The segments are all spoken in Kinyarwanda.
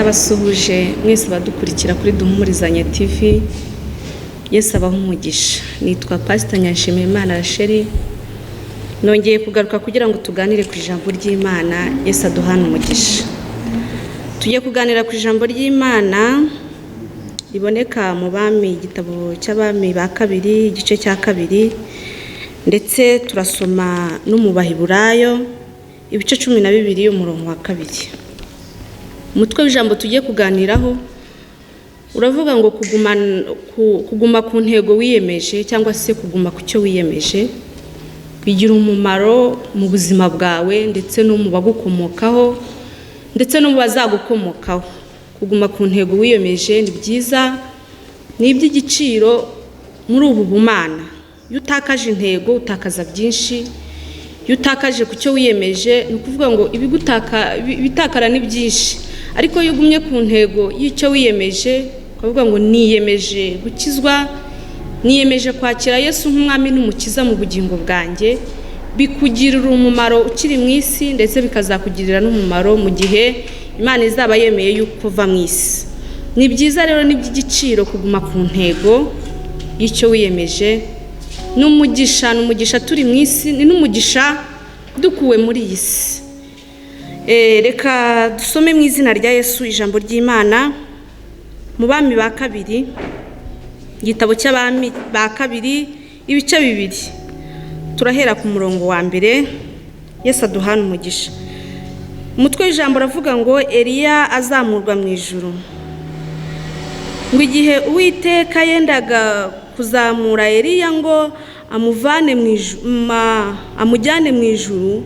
ndabasuhuje mwese badukurikira kuri Duhumurizanye TV. Yesu abaho umugisha. Nitwa Pastor Nyanshimiyimana Rachel. Nongeye kugaruka kugira ngo tuganire ku ijambo ry'Imana. Yesu aduhana umugisha. Tugiye kuganira ku ijambo ry'Imana riboneka mu Bami, igitabo cy'Abami ba kabiri, igice cya kabiri, ndetse turasoma no mu Baheburayo ibice 12 umurongo wa 2. Umutwe w'ijambo tugiye kuganiraho uravuga ngo kuguma ku ntego wiyemeje cyangwa se kuguma ku cyo wiyemeje bigira umumaro mu buzima bwawe ndetse no mu bagukomokaho ndetse no mu bazagukomokaho. Kuguma ku ntego wiyemeje ni byiza, ni iby'igiciro muri ubu bumana. Iyo utakaje intego utakaza byinshi. Iyo utakaje ku cyo wiyemeje ni ukuvuga ngo ibitakara ni byinshi, ariko iyo ugumye ku ntego y'icyo wiyemeje ukavuga ngo niyemeje gukizwa, niyemeje kwakira Yesu nk'umwami n'umukiza mu bugingo bwanjye, bikugirira umumaro ukiri mu isi ndetse bikazakugirira n'umumaro mu gihe Imana izaba yemeye yuko uva mu isi. Ni byiza rero, ni by'igiciro kuguma ku ntego y'icyo wiyemeje. N'umugisha turi mu isi, ni n'umugisha dukuwe muri iyi si. Reka dusome mu izina rya Yesu ijambo ry'Imana mu Bami ba kabiri, igitabo cy'Abami ba kabiri ibice 2. Turahera ku murongo wa 1. Yesu aduhana umugisha. Umutwe w'ijambo ravuga ngo Eliya azamurwa mu ijuru. Ngo igihe Uwiteka yendaga kuzamura Eliya ngo amujyane mu ijuru,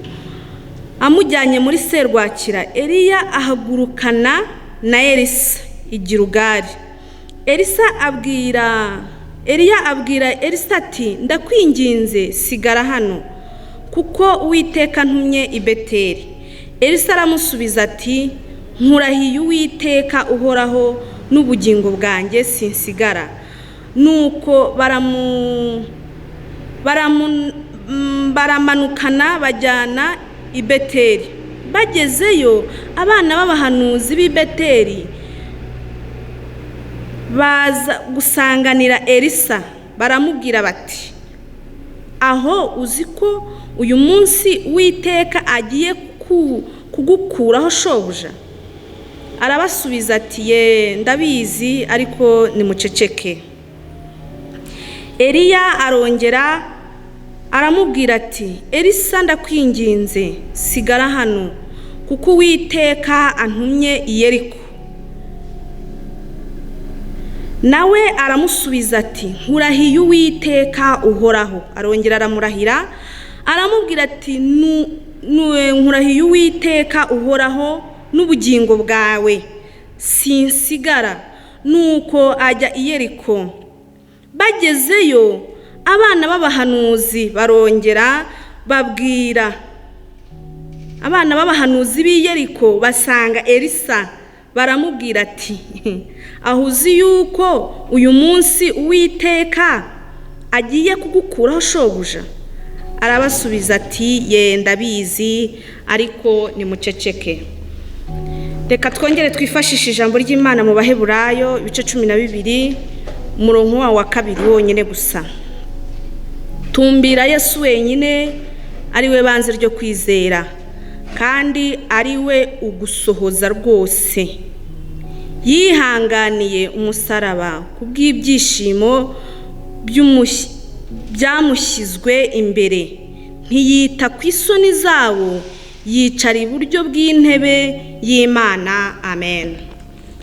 amujyanye muri serwakira, Eliya ahagurukana na Elisa i Gilugari. Eliya abwira Elisa ati, ndakwinginze sigara hano kuko Uwiteka ntumye i Beteli. Elisa aramusubiza ati, nkurahiye Uwiteka uhoraho n'ubugingo bwanjye sinsigara. Nuko baramanukana bajyana i Beteli. Bagezeyo abana b'abahanuzi b'i Beteli baza gusanganira Elisa, baramubwira bati, aho uzi ko uyu munsi Uwiteka agiye kugukuraho shobuja? Arabasubiza ati, ye ndabizi, ariko nimuceceke. Eliya arongera aramubwira ati, Elisa ndakwinginze sigara hano kuko Uwiteka antumye i Yeriko. Nawe aramusubiza ati, nkurahiye Uwiteka uhoraho. Arongera aramurahira aramubwira ati, nkurahiye Uwiteka uhoraho n'ubugingo bwawe sinsigara. Nuko ajya i Yeriko. Bagezeyo abana b'abahanuzi barongera babwira abana b'abahanuzi b'i Yeriko basanga Elisa, baramubwira ati, aho uzi yuko uyu munsi Uwiteka agiye kugukuraho shobuja? Arabasubiza ati, ye ndabizi, ariko nimuceceke. Reka twongere twifashishe ijambo ry'Imana mu Baheburayo ibice 12 umurongo wa 2 wonyine gusa. Tumbira Yesu wenyine ari we banze ryo kwizera, kandi ari we ugusohoza rwose. Yihanganiye umusaraba kubw'ibyishimo byamushyizwe imbere, ntiyita ku isoni zabo, yicara iburyo bw'intebe y'Imana. Amen.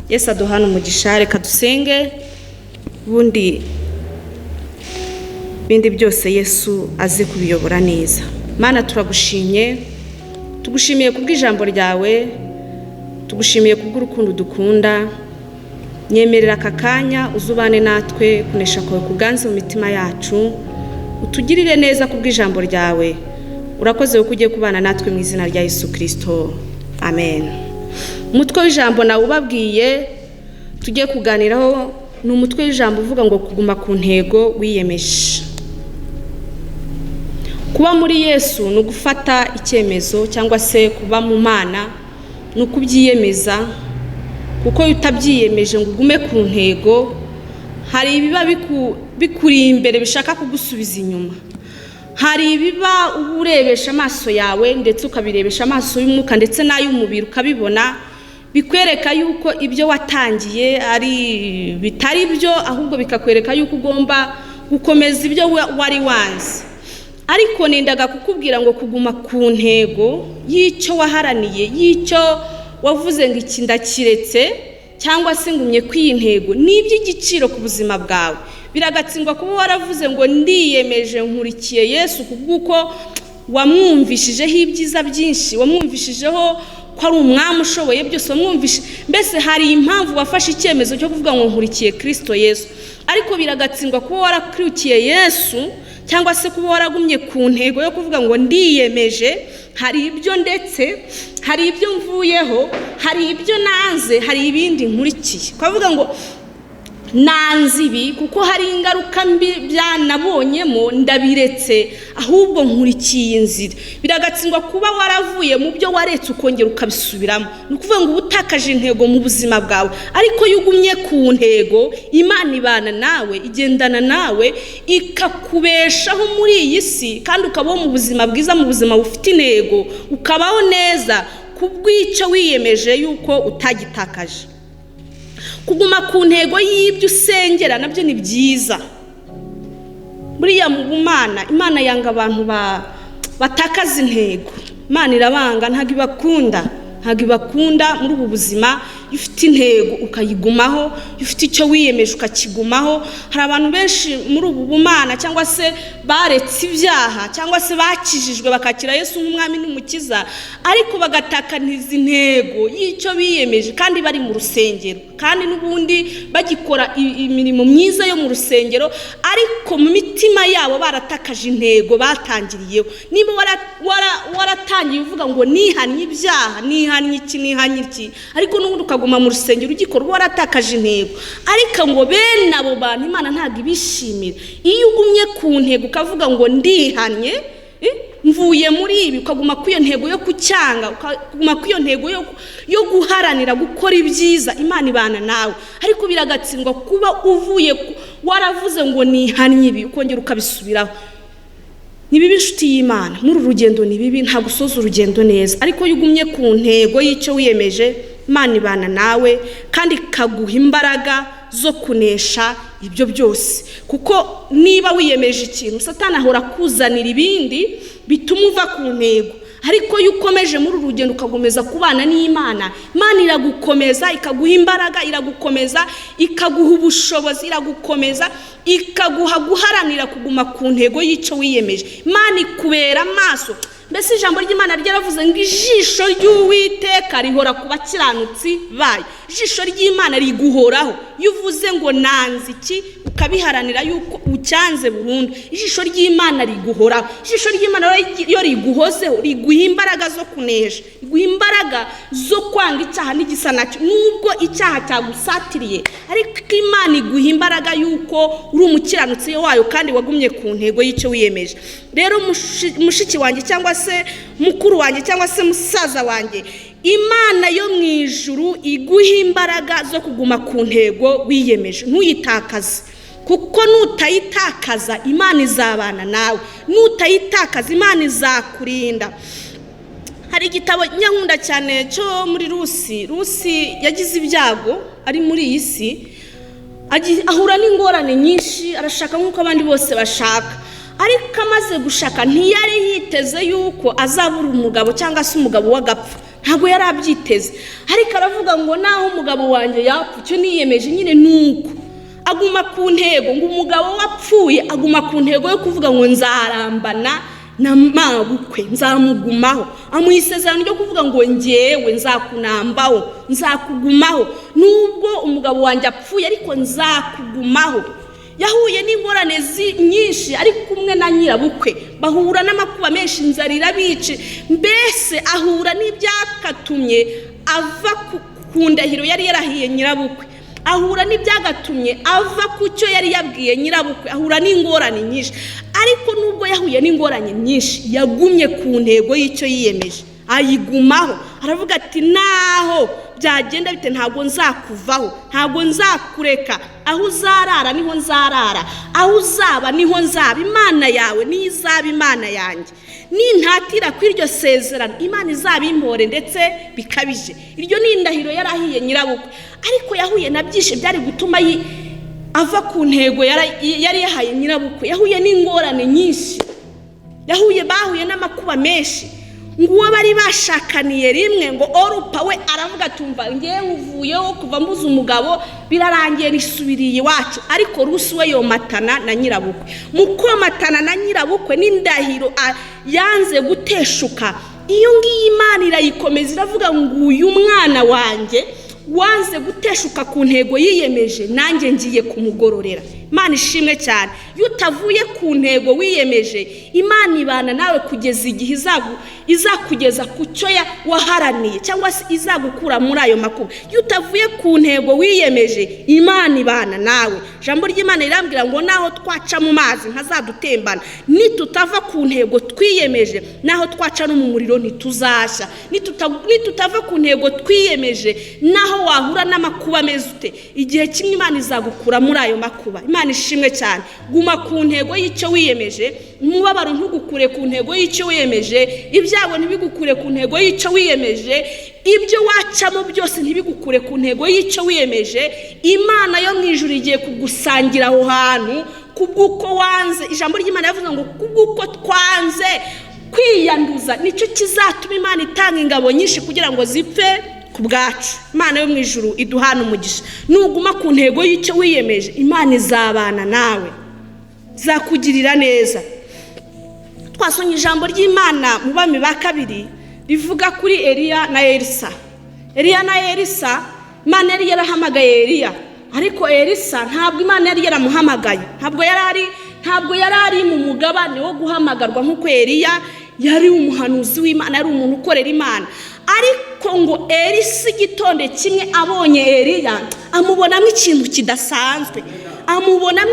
Yesu aduhana umugisha. Reka dusenge, bundi bindi byose Yesu azi kubiyobora neza. Mana, tugushimiye kubw'ijambo ryawe, tugushimiye kubw'urukundo dukunda. Nyemerera aka kanya uzubane natwe, kunesha kwawe kuganze mu mitima yacu, utugirire neza kubw'ijambo ryawe. Urakoze uko ugiye kubana natwe mu izina rya Yesu Kristo. Amen. Umutwe w'ijambo nawe ubabwiye tugiye kuganiraho ni umutwe w'ijambo uvuga ngo kuguma ku ntego wiyemeje. Kuba muri Yesu ni ugufata icyemezo cyangwa se kuba mu Mana ni ukubyiyemeza kuko utabyiyemeje ngo ugume ku ntego hari ibiba bikuri imbere bishaka kugusubiza inyuma, hari ibiba urebesha amaso yawe ndetse ukabirebesha amaso y'umwuka ndetse n'ay'umubiri ukabibona, bikwereka yuko ibyo watangiye ari bitari byo, ahubwo bikakwereka yuko ugomba gukomeza ibyo wari wanze. Ariko nendaga kukubwira ngo kuguma ku ntego y'icyo waharaniye, y'icyo wavuze ngo iki ndakiretse cyangwa se ngumye kw'iyi ntego, ni iby'igiciro ku buzima bwawe. Biragatsindwa kuba waravuze ngo ndiyemeje nkurikiye Yesu kubw'uko wamwumvishijeho ibyiza byinshi, wamwumvishijeho ko ari umwami ushoboye byose, wamwumvishe, mbese hari impamvu wafashe icyemezo cyo kuvuga ngo nkurikiye Kristo Yesu. Ariko biragatsindwa kuba warakurikiye Yesu cyangwa se kuba waragumye ku ntego yo kuvuga ngo ndiyemeje, hari ibyo ndetse hari ibyo mvuyeho, hari ibyo nanze, hari ibindi nkurikiye. Ukavuga ngo nanze ibi kuko hari ingaruka mbi byanabonyemo ndabiretse, ahubwo nkurikiye inzira. Biragatsindwa kuba waravuye mu byo waretse ukongera ukabisubiramo, ni ukuvuga ngo ubutakaje intego mu buzima bwawe. Ariko iyo ugumye ku ntego, Imana ibana nawe, igendana nawe, ikakubeshaho muri iyi si, kandi ukabaho mu buzima bwiza, mu buzima bufite intego, ukabaho neza kubw'icyo wiyemeje yuko utagitakaje. Kuguma ku ntego y'ibyo usengera nabyo ni byiza. Buriya mu bumana, Imana yanga abantu batakaza intego. Imana irabanga, ntabwo ibakunda muri ubu buzima. Ufite intego ukayigumaho, ufite icyo wiyemeje ukakigumaho. Hari abantu benshi muri ubu bumana cyangwa se baretse ibyaha cyangwa se bakijijwe bakakira Yesu nk'umwami n'umukiza, ariko bagatakaniza intego y'icyo biyemeje kandi bari mu rusengero, kandi n'ubundi bagikora imirimo myiza yo mu rusengero, ariko mu mitima yabo baratakaje intego batangiriyeho. Niba waratangiye uvuga ngo nihanye ibyaha, nihanye iki, ariko n'ubundi ukaguma mu rusengero ugikora, waratakaje intego. Ariko ngo bene abo bantu Imana ntabwo ibishimira. Iyo ugumye ku ntego ukavuga ngo ndihanye, mvuye muri ibi, ukaguma ku iyo ntego yo kucyanga, ukaguma ku iyo ntego yo guharanira gukora ibyiza, Imana ibana nawe. Ariko biragatsindwa kuba uvuye waravuze ngo nihanye ibi ukongera ukabisubiraho. Ni bibi inshuti y'Imana, muri urugendo ni bibi, nta gusoza urugendo neza. Ariko iyo ugumye ku ntego y'icyo wiyemeje, Imana ibana nawe kandi ikaguha imbaraga zo kunesha ibyo byose. Kuko niba wiyemeje ikintu, Satani ahora kuzanira ibindi bituma uva ku ntego. Ariko iyo ukomeje muri urugendo ukagomeza kubana n'Imana, Imana iragukomeza, ikaguha imbaraga, iragukomeza, ikaguha ubushobozi, iragukomeza, ikaguha guharanira kuguma ku ntego y'icyo wiyemeje. Imana ikubera amaso. Mbese ijambo ry'Imana ryaravuze ngo ijisho ry'Uwiteka rihora ku bakiranutsi bayo. Ijisho ry'Imana riguhoraho. Iyo uvuze ngo nanze iki ukabiharanira yuko ucyanze burundu, ijisho ry'Imana riguhoraho. Ijisho ry'Imana yo riguhozeho, riguha imbaraga zo kunesha, riguha imbaraga zo kwanga icyaha n'igisa nacyo, nubwo icyaha cyagusatiriye, ariko Imana iguha imbaraga yuko uri umukiranutsi wayo kandi wagumye ku ntego y'icyo wiyemeje. Rero mushiki wanjye cyangwa se mukuru wanjye cyangwa se musaza wanjye, Imana yo mu ijuru iguha imbaraga zo kuguma ku ntego wiyemeje, ntuyitakaze. Kuko nutayitakaza Imana izabana nawe, nutayitakaza Imana izakurinda. Hari igitabo nyankunda cyane cyo muri Rusi yagize ibyago ari muri iyi si, ahura n'ingorane nyinshi, arashaka nk'uko abandi bose bashaka. Ariko amaze gushaka ntiyari yiteze yuko azabura umugabo cyangwa se umugabo w'agapfa, ntabwo yari abyiteze. Ariko aravuga ngo naho umugabo wanjye yapfa, icyo niyemeje nyine nuko aguma ku ntego, ngo umugabo wapfuye aguma ku ntego yo kuvuga ngo nzarambana na mabukwe, nzamugumaho. Amuha isezerano ryo kuvuga ngo njyewe nzakunambaho, nzakugumaho, nubwo umugabo wanjye apfuye ariko nzakugumaho. Yahuye n'ingorane nyinshi ari kumwe na nyirabukwe, bahura n'amakuba menshi, inzara irabica, mbese ahura n'ibyakatumye ava ku ndahiro yari yarahiye nyirabukwe, ahura n'ibyagatumye ava ku cyo yari yabwiye nyirabukwe, ahura n'ingorane nyinshi. Ariko nubwo yahuye n'ingorane nyinshi, yagumye ku ntego y'icyo yiyemeje, ayigumaho. Aravuga ati naho byagenda bite ntago nzakuvaho, ntago nzakureka, aho uzarara niho nzarara, aho uzaba niho nzaba, Imana yawe niyo izaba Imana yanjye, nintatira kw'iryo sezerano Imana izabimpore ndetse bikabije. Iryo ni indahiro yarahiye nyirabukwe, ariko yahuye na byinshi byari gutuma ava ku ntego yari yahaye nyirabukwe. Yahuye n'ingorane nyinshi, bahuye n'amakuba menshi. Nguwo bari bashakaniye rimwe ngo Orupa we aravuga tumva ngiye nkuvuyeho kuva mbuze umugabo birarangiye nisubiriye iwacu, ariko Rusi we yomatana na nyirabukwe. Mukomatana na nyirabukwe n'indahiro yanze guteshuka. Iyo ngiyi Imana irayikomeza iravuga ngo uyu mwana wanjye wanze guteshuka ku ntego yiyemeje, nanjye ngiye kumugororera. Imana ishimwe cyane. Iyo utavuye ku ntego wiyemeje, Imana ibana nawe kugeza igihe izakugeza ku cyo waharaniye, cyangwa se izagukura muri ayo makuba. Iyo utavuye ku ntego wiyemeje, Imana ibana nawe. Jambo ry'Imana rirambwira ngo naho twaca mu mazi ntazadutembana, nitutava ku ntego twiyemeje, naho twaca no mu muriro ntituzashya. Nitutava ku ntego twiyemeje, naho wahura n'amakuba meze ute, igihe kimwe Imana izagukura muri ayo makuba. Imana ishimwe cyane. Guma ku ntego y'icyo wiyemeje, umubabaro ntugukure ku ntego y'icyo wiyemeje, ibyago ntibigukure ku ntego y'icyo wiyemeje, ibyo wacamo byose ntibigukure ku ntego y'icyo wiyemeje. Imana yo mu ijuru igiye kugusangira aho hantu kubw'uko wanze. Ijambo ry'Imana yavuze ngo kubw'uko twanze kwiyanduza, nicyo kizatuma Imana itanga ingabo nyinshi kugira ngo zipfe ku bwacu. Imana yo mu ijuru iduhana umugisha. Nuguma ku ntego y'icyo wiyemeje, Imana izabana nawe, zakugirira neza. Twasomye ijambo ry'Imana mu Bami ba kabiri rivuga kuri Eliya na Elisa. Eliya na Elisa, Imana yari yarahamagaye Eliya, ariko Elisa ntabwo Imana yari yaramuhamagaye. Ntabwo yari ari mu mugabane wo guhamagarwa nk'uko Eliya yari umuhanuzi w'Imana, yari umuntu ukorera Imana. Ariko ngo Elisa igitonde kimwe abonye Eliya, amubonamo ikintu kidasanzwe, amubonamo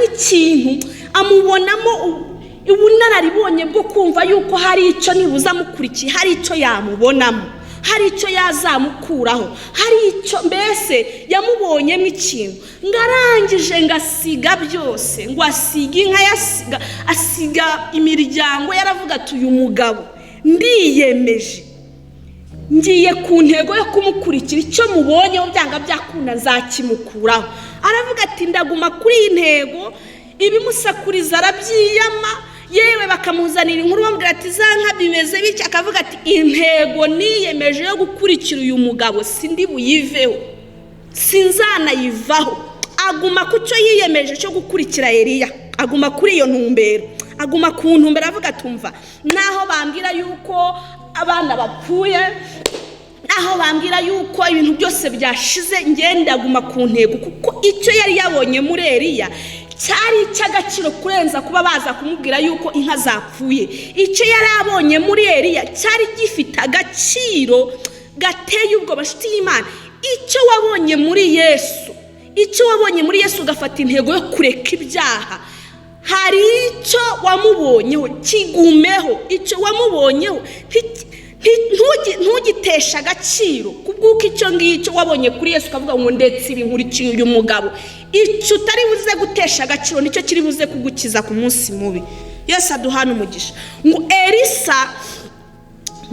ubunararibonye bwo kumva yuko hari icyo nibuza mukurikiye, hari icyo yamubonamo, hari icyo yazamukuraho, hari icyo mbese yamubonyemo ikintu. Ngarangije ngasiga byose, ngo asiga inka, asiga imiryango, yaravuga ati uyu mugabo ndiyemeje, ngiye ku ntego yo kumukurikira, icyo mubonyeho byanga byakunda nzakimukuraho. Aravuga ati ndaguma kuri iyi ntego. Ibimusakuriza arabyiyama, yewe bakamuzanira inkuru bamubwira ati za nka bimeze bityo, akavuga ati intego niyemeje yo gukurikira uyu mugabo sindi buyiveho, sinzanayivaho. Aguma ku cyo yiyemeje cyo gukurikira Eliya, aguma kuri iyo ntumbero, aguma ku ntumbero. Avuga tumva naho bambwira yuko abana bapfuye, naho bambwira yuko ibintu byose byashize, ngenda aguma ku ntego, kuko icyo yari yabonye muri Eliya cyari icy'agaciro kurenza kuba baza kumubwira yuko inka zapfuye. Icyo yari abonye muri Eliya cyari gifite agaciro gateye ubwo. Bashiti y'Imana, icyo wabonye muri Yesu, ugafata intego yo kureka ibyaha, hari icyo wamubonyeho, kigumeho. Icyo wamubonyeho ntugitesha agaciro, kubw'uko icyo ngicyo wabonye kuri Yesu ukavuga ngo ndetse ibi nkurikiye uyu mugabo, icyo utari buze gutesha agaciro nicyo kiri buze kugukiza ku munsi mubi. Yesu aduhana umugisha. Ngo Elisa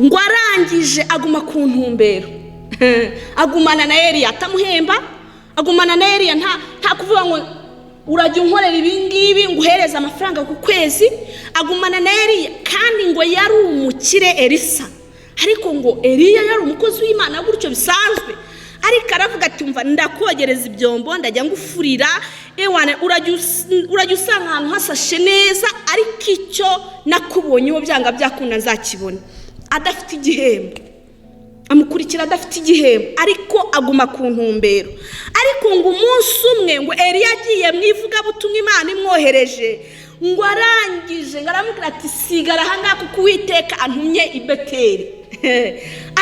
ngo arangije aguma ku ntumbero, agumana na Eliya, atamuhemba, agumana na Eliya, nta kuvuga ngo urajya unkorera ibingibi nguhereza amafaranga ku kwezi. Agumana na Eliya, kandi ngo yari umukire Elisa, ariko ngo Eliya yari umukozi w'Imana gutyo bisanzwe. Ariko aravuga ati umva ndakogereza ibyombo, ndajya ngufurira, ewana urajya usanga ahantu hasashe neza, ariko icyo nakubonyeho byanga byakunda nzakibona. Adafite igihembo, amukurikira adafite igihembo, ariko aguma ku ntumbero. Ariko ngo umunsi umwe ngo Eliya agiye mu ivugabutumwa Imana imwohereje, ngo arangije ngo aramubwira ati sigara ahangaha kuko Uwiteka antumye i Beteli.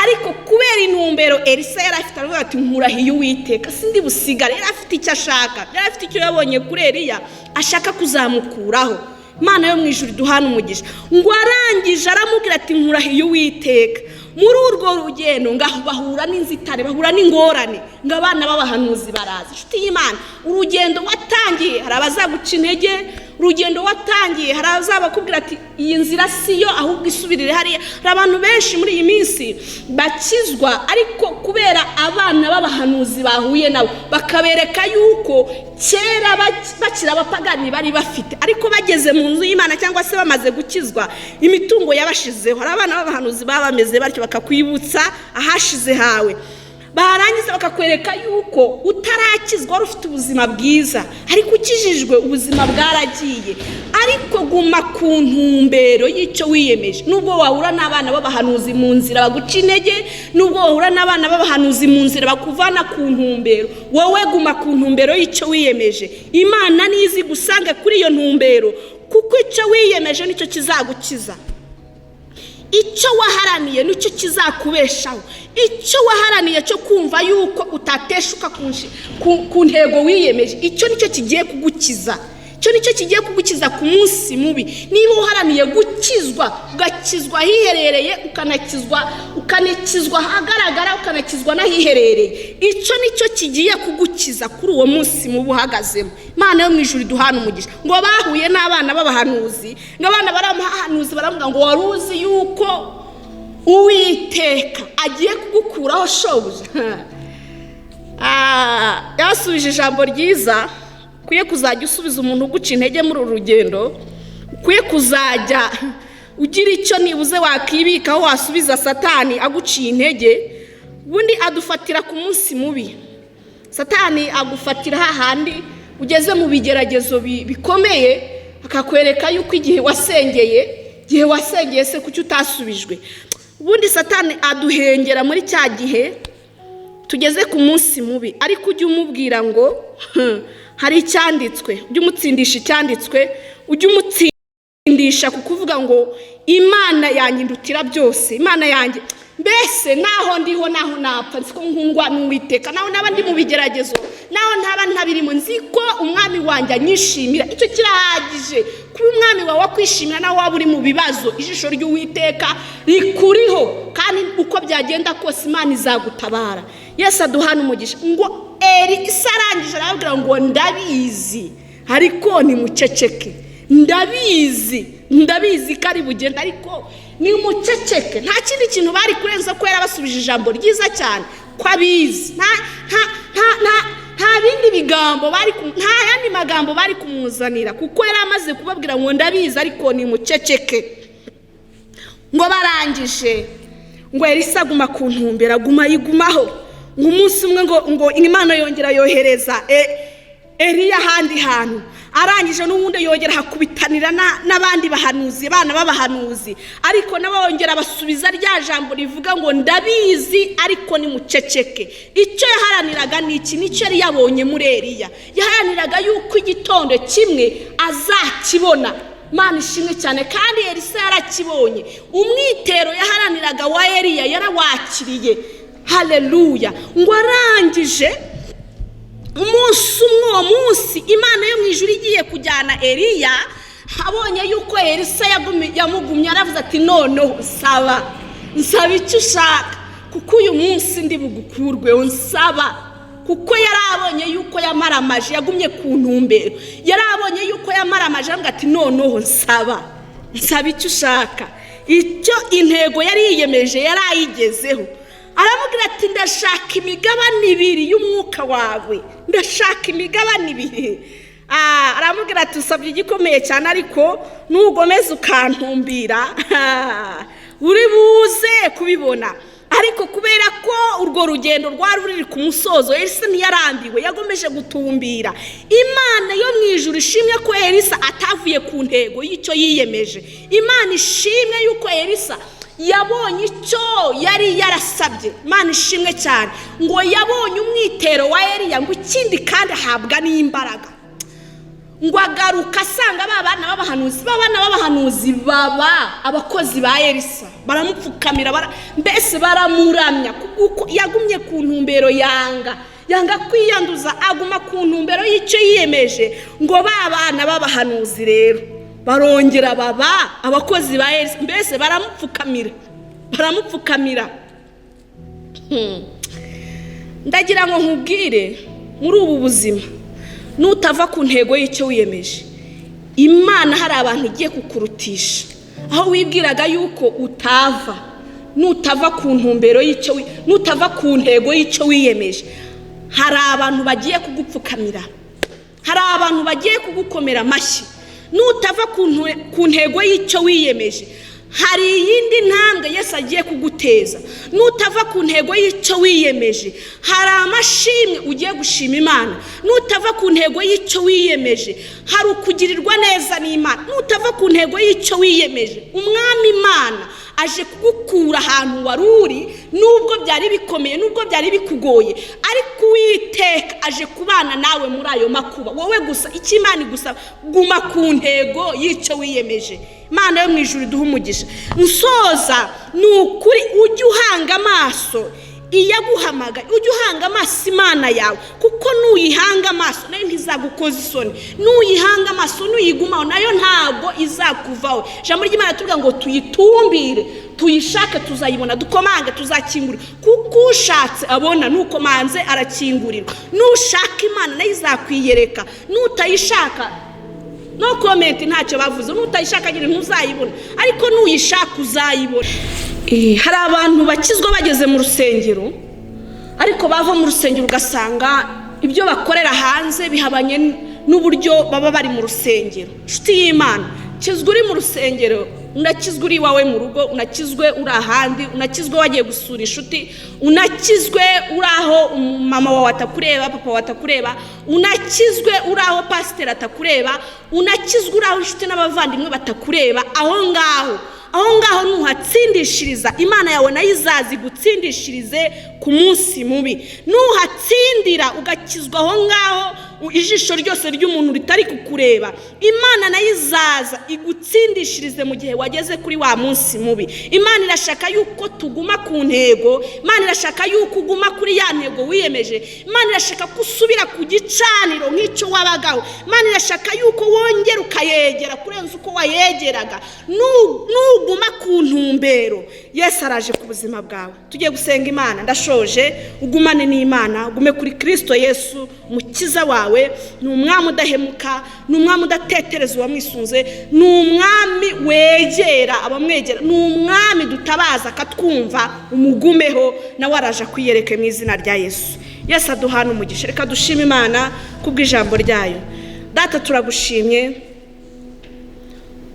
Ariko kubera intumbero Elisa yari afite, aravuga ati nkurahiye Uwiteka sindi busigare. Yari afite icyo ashaka, yari afite icyo yabonye kuri Eliya ashaka kuzamukuraho. Imana yo mu ijuru duhana umugisha. Ngo arangije aramubwira ati nkurahiye Uwiteka. Muri urwo rugendo ngaho bahura n'inzitane, bahura n'ingorane, ngo abana b'abahanuzi baraza. Inshuti y'Imana, urugendo watangiye hari abazaguca intege, urugendo watangiye hari abazabakubwira ati iyi nzira siyo ahubwo isubirire hariya. Hari abantu benshi muri iyi minsi bakizwa ariko kubera abana b'abahanuzi bahuye nabo bakabereka yuko kera bakira abapagani bari bafite, ariko bageze mu nzu y'Imana cyangwa se bamaze gukizwa imitungo yabashizeho. Hari abana b'abahanuzi baba bameze batyo bakakwibutsa ahashize hawe, barangiza bakakwereka yuko utarakizwa wari ufite ubuzima bwiza, ariko ukijijwe ubuzima bwaragiye. Ariko guma ku ntumbero y'icyo wiyemeje. Nubwo wahura n'abana b'abahanuzi mu nzira baguca intege, nubwo wahura n'abana b'abahanuzi mu nzira bakuvana ku ntumbero, wowe guma ku ntumbero y'icyo wiyemeje. Imana nizi gusange kuri iyo ntumbero, kuko icyo wiyemeje nicyo kizagukiza. Icyo waharaniye nicyo kizakubeshaho. Icyo waharaniye cyo kumva yuko utateshuka ku ntego wiyemeje, icyo nicyo kigiye kugukiza. Icyo nicyo kigiye kugukiza ku munsi mubi. Niba uharaniye gukizwa, ugakizwa hiherereye, ukanakizwa ahagaragara, ukanakizwa n'ahiherereye, icyo nicyo kigiye kugukiza kuri uwo munsi mubi uhagazemo. Imana yo mu ijuru duhana umugisha. Ngo bahuye n'abana b'abahanuzi, ngo abana b'abahanuzi baravuga ngo wari uzi yuko Uwiteka agiye kugukuraho shobuja? Yasubije ijambo ryiza. Kuye kuzajya usubiza umuntu uguca intege muri uru rugendo, kuye kuzajya ugira icyo nibuze wakibikaho wasubiza Satani aguciye intege. Ubundi adufatira ku munsi mubi. Satani agufatira hahandi ugeze mu bigeragezo bikomeye, akakwereka yuko igihe wasengeye se kuki utasubijwe. Ubundi Satani aduhengera muri cya gihe tugeze ku munsi mubi, ariko ujye umubwira ngo hari icyanditswe, ujye umutsindisha icyanditswe, ujye umutsindisha kukuvuga ngo Imana yanjye indutira byose. Imana yanjye mbese naho ndiho naho napfa nziko nkundwa n'Uwiteka, naho naba ndi mu bigeragezo, naho ntaba ntabirimo, nziko umwami wanjye anyishimira. Icyo kirahagije. Kuba umwami wawe wakwishimira naho waba uri mu bibazo, ijisho ry'Uwiteka rikuriho, kandi uko byagenda kose Imana izagutabara. Yesu aduhana umugisha. Ngo Elisa arangije arababwira ngo ndabizi ariko nimuceceke. Ndabizi kari bugenda ariko nimuceceke. Nta kindi kintu bari kurenza ko yarabasubije ijambo ryiza cyane ko abizi. Nta bindi bigambo nta yandi magambo bari kumuzanira, kuko yari amaze kubabwira ngo ndabizi ariko nimuceceke. Ngo barangije, ngo Elisa aguma ku ntumbero, aguma yigumaho. Ngo umunsi umwe ngo Imana yongera yohereza Eliya ahandi hantu. Arangije n'ubundi yongera hakubitanira n'abandi bahanuzi, abana b'abahanuzi, ariko nabo bongera basubiza rya jambo rivuga ngo ndabizi ariko nimuceceke. Icyo yaharaniraga n'iki? Nicyo yari yabonye muri Eliya. Yaharaniraga yuko igitondo kimwe azakibona. Imana ishimwe cyane, kandi Elisa yarakibonye. Umwitero yaharaniraga wa Eliya yarawakiriye. Haleluya. Ngo arangije umunsi umwe, uwo munsi Imana yo mu ijuru igiye kujyana Eliya, abonye yuko Elisa yamugumye, aravuze ati noneho nsaba icyo ushaka, kuko uyu munsi ndi bugukurweho. Nsaba. Kuko yarabonye yuko yamaramaje, yagumye ku ntumbero. Yarabonye yuko yamaramaje, aravuga ati noneho nsaba icyo ushaka. Icyo intego yari yiyemeje yarayigezeho. Aramubwira ati ndashaka imigabane 2 y'umwuka wawe. Ndashaka imigabane 2. Aramubwira ati usabye igikomeye cyane, ariko nugomeza ukantumbira uri buze kubibona. Ariko kubera ko urwo rugendo rwari ruri ku musozo, Elisa ntiyarambiwe, yagomeje gutumbira. Imana yo mu ijuru ishimye ko Elisa atavuye ku ntego y'icyo yiyemeje. Imana ishimwe yuko Elisa yabonye icyo yari yarasabye. Imana ishimwe cyane. Ngo yabonye umwitero wa Eliya, ngo ikindi kandi ahabwa n'imbaraga. Ngo agaruka asanga abana b'abahanuzi baba abakozi ba Elisa, baramupfukamira, mbese baramuramya, kuko yagumye ku ntumbero, yanga kwiyanduza, aguma ku ntumbero y'icyo yiyemeje. Ngo babana b'abahanuzi rero barongera baba abakozi ba Elisa, mbese baramupfukamira. Ndagira ngo nkubwire, muri ubu buzima nutava ku ntego y'icyo wiyemeje, Imana hari abantu igiye kukurutisha. Aho wibwiraga yuko nutava ku ntumbero y'icyo, nutava ku ntego y'icyo wiyemeje, hari abantu bagiye kugupfukamira, hari abantu bagiye kugukomera amashyi. Nutava ku ntego y'icyo wiyemeje, hari iyindi ntambwe Yesu agiye kuguteza. Nutava ku ntego y'icyo wiyemeje, hari amashimwe ugiye gushima Imana. Nutava ku ntego y'icyo wiyemeje, hari ukugirirwa neza n'Imana. Nutava ku ntego y'icyo wiyemeje, Umwami Imana aje kugukura ahantu wari uri, nubwo byari bikomeye, nubwo byari bikugoye, ariko Uwiteka aje kubana nawe muri ayo makuba. Wowe gusa icyo Imana igusaba, guma ku ntego y'icyo wiyemeje. Imana yo mu ijuru iduha umugisha. Nsoza ni ukuri, ujye uhanga amaso iyaguhamagaye, ujye uhanga amaso Imana yawe, kuko nuyihanga amaso nayo ntizagukoza isoni. Nuyihanga amaso, nuyigumaho, nayo ntabwo izakuvaho. Ijambo ry'Imana tuvuga ngo tuyitumbire, tuyishake tuzayibona, dukomange tuzakingurira, kuko ushatse abona, nukomanze arakingurirwa. Nushaka Imana nayo izakwiyereka, nutayishaka no comment ntacyo bavuze, nutayishaka nyine ntuzayibona, ariko nuyishaka uzayibona. Hari abantu bakizwa bageze mu rusengero, ariko bava mu rusengero ugasanga ibyo bakorera hanze bihabanye n'uburyo baba bari mu rusengero. Nshuti y'Imana, kizwa uri mu rusengero, unakizwe uri iwawe mu rugo, unakizwe uri ahandi, unakizwe wagiye gusura inshuti, unakizwe uri aho mama wawe atakureba, papa wawe atakureba, unakizwe uri aho pasiteri atakureba, unakizwe uri aho inshuti n'abavandimwe batakureba. Aho ngaho nuhatsindishiriza, Imana yawe nayo izazigutsindishirize ku munsi mubi. Nuhatsindira ugakizwa aho ngaho, ijisho ryose ry'umuntu ritari kukureba, Imana nayo izaza igutsindishirize mu gihe wageze kuri wa munsi mubi. Imana irashaka yuko tuguma ku ntego, Imana irashaka yuko uguma kuri ya ntego wiyemeje, Imana irashaka kusubira ku gicaniro nk'icyo wabagaho, Imana irashaka yuko wongera ukayegera kurenza uko wayegeraga. Nuguma ku ntumbero, Yesu araje ku buzima bwawe. Tugiye gusenga Imana, ndashoje. Ugumane n'Imana, ugume kuri Kristo Yesu umukiza wawe. Ni umwami udahemuka, ni umwami udatetereza uwamwisunze, ni umwami wegera abamwegera, ni umwami dutabaza akatwumva. Umugumeho, nawe araje kwiyereka mu izina rya Yesu. Yesu aduhana umugisha. Reka dushime Imana kubw'ijambo ryayo. Data, turagushimye,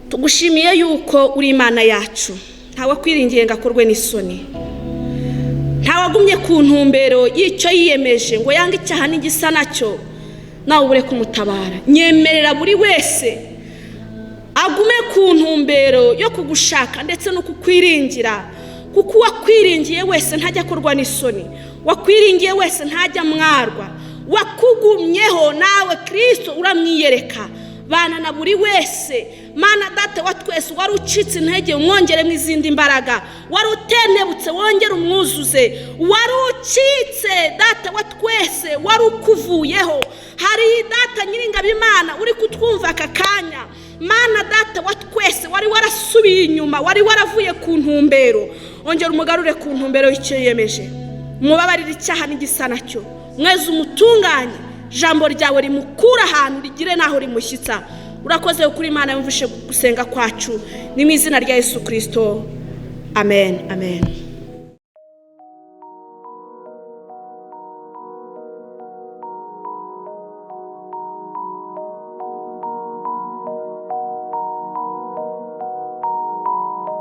tugushimiye yuko uri Imana yacu, ntawe kwiringiye ngo akorwe n'isoni, ntawagumye ku ntumbero y'icyo yiyemeje ngo yange icyaha n'igisa nacyo, nawe ubure kumutabara. Nyemerera buri wese agume ku ntumbero yo kugushaka ndetse no kukwiringira, kuko uwakwiringiye wese ntajya akorwa n'isoni, wakwiringiye wese ntajya mwarwa, wakugumyeho nawe Kristo uramwiyereka. Bana na buri wese, Mana Data wa twese, wari ucitse intege umwongere mu izindi mbaraga, wari utentebutse wongere umwuzuze, wari ucitse Data wa twese, wari ukuvuyeho. Hari Data Nyiringabo Imana uri kutwumva aka kanya, Mana Data wa twese, wari warasubiye inyuma, wari waravuye ku ntumbero, ongera umugarure ku ntumbero y'icyo yiyemeje. Mubabarire icyaha n'igisa nacyo, mweze umutunganye, jambo ryawe rimukura ahantu rigire naho rimushyitsa. Urakoze kuri Imana yumvishe gusenga kwacu, ni mu izina rya Yesu Kristo. Amen. Amen.